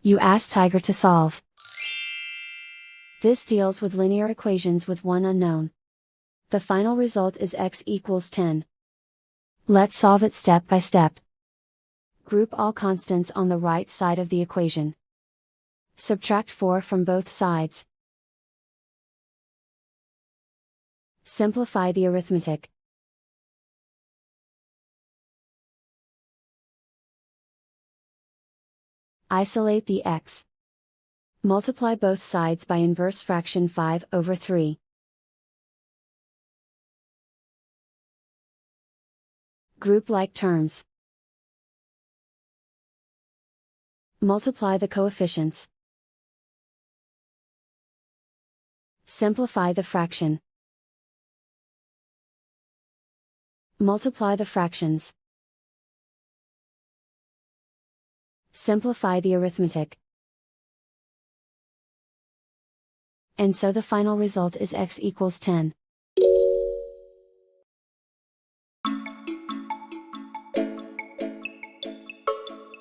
You ask Tiger to solve. This deals with linear equations with one unknown. The final result is x equals 10. Let's solve it step by step. Group all constants on the right side of the equation. Subtract 4 from both sides. Simplify the arithmetic. Isolate the x. Multiply both sides by inverse fraction 5/3. Group like terms. Multiply the coefficients. Simplify the fraction. Multiply the fractions. Simplify the arithmetic. And so the final result is x equals 10.